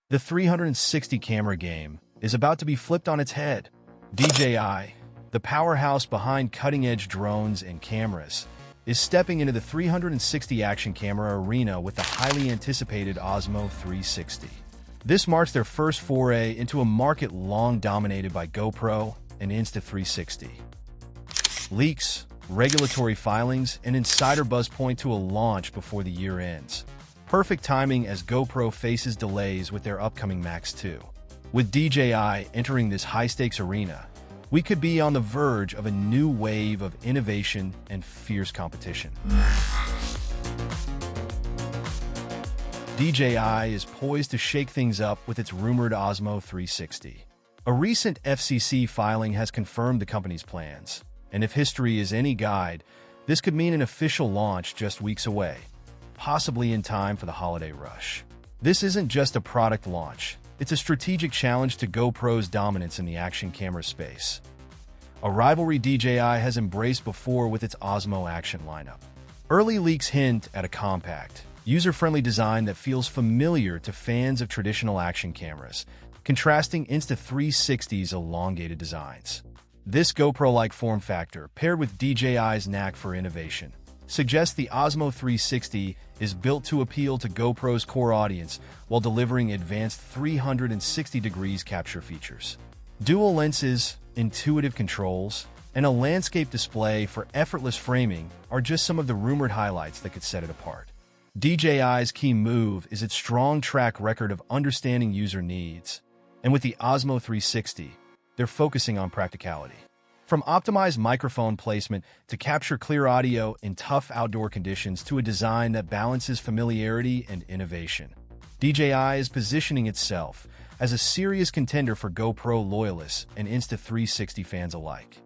The 360 camera game is about to be flipped on its head. DJI, the powerhouse behind cutting-edge drones and cameras, is stepping into the 360 action camera arena with the highly anticipated Osmo 360. This marks their first foray into a market long dominated by GoPro and Insta360. Leaks, regulatory filings, and insider buzz point to a launch before the year ends. Perfect timing as GoPro faces delays with their upcoming Max 2. With DJI entering this high-stakes arena, we could be on the verge of a new wave of innovation and fierce competition. DJI is poised to shake things up with its rumored Osmo 360. A recent FCC filing has confirmed the company's plans, and if history is any guide, this could mean an official launch just weeks away, possibly in time for the holiday rush. This isn't just a product launch, it's a strategic challenge to GoPro's dominance in the action camera space. A rivalry DJI has embraced before with its Osmo action lineup. Early leaks hint at a compact, user-friendly design that feels familiar to fans of traditional action cameras, contrasting Insta360's elongated designs. This GoPro-like form factor, paired with DJI's knack for innovation, suggests the Osmo 360 is built to appeal to GoPro's core audience while delivering advanced 360 degrees capture features. Dual lenses, intuitive controls, and a landscape display for effortless framing are just some of the rumored highlights that could set it apart. DJI's key move is its strong track record of understanding user needs, and with the Osmo 360, they're focusing on practicality. From optimized microphone placement to capture clear audio in tough outdoor conditions to a design that balances familiarity and innovation, DJI is positioning itself as a serious contender for GoPro loyalists and Insta360 fans alike.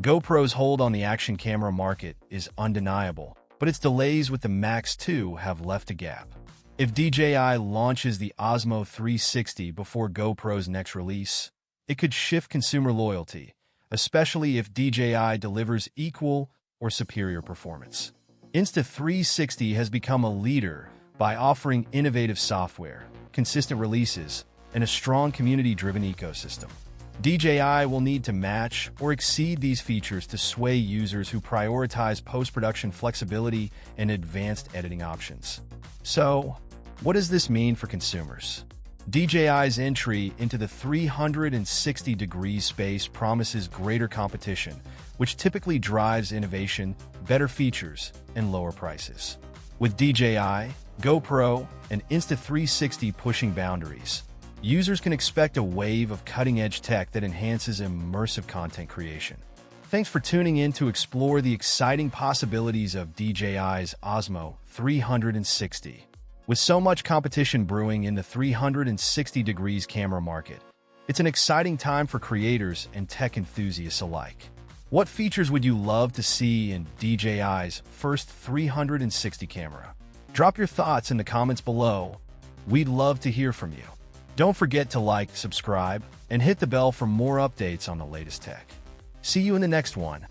GoPro's hold on the action camera market is undeniable, but its delays with the Max 2 have left a gap. If DJI launches the Osmo 360 before GoPro's next release, it could shift consumer loyalty, especially if DJI delivers equal or superior performance. Insta360 has become a leader by offering innovative software, consistent releases, and a strong community-driven ecosystem. DJI will need to match or exceed these features to sway users who prioritize post-production flexibility and advanced editing options. So, what does this mean for consumers? DJI's entry into the 360 degrees space promises greater competition, which typically drives innovation, better features, and lower prices. With DJI, GoPro, and Insta360 pushing boundaries, users can expect a wave of cutting-edge tech that enhances immersive content creation. Thanks for tuning in to explore the exciting possibilities of DJI's Osmo 360. With so much competition brewing in the 360 degrees camera market, it's an exciting time for creators and tech enthusiasts alike. What features would you love to see in DJI's first 360 camera? Drop your thoughts in the comments below. We'd love to hear from you. Don't forget to like, subscribe, and hit the bell for more updates on the latest tech. See you in the next one.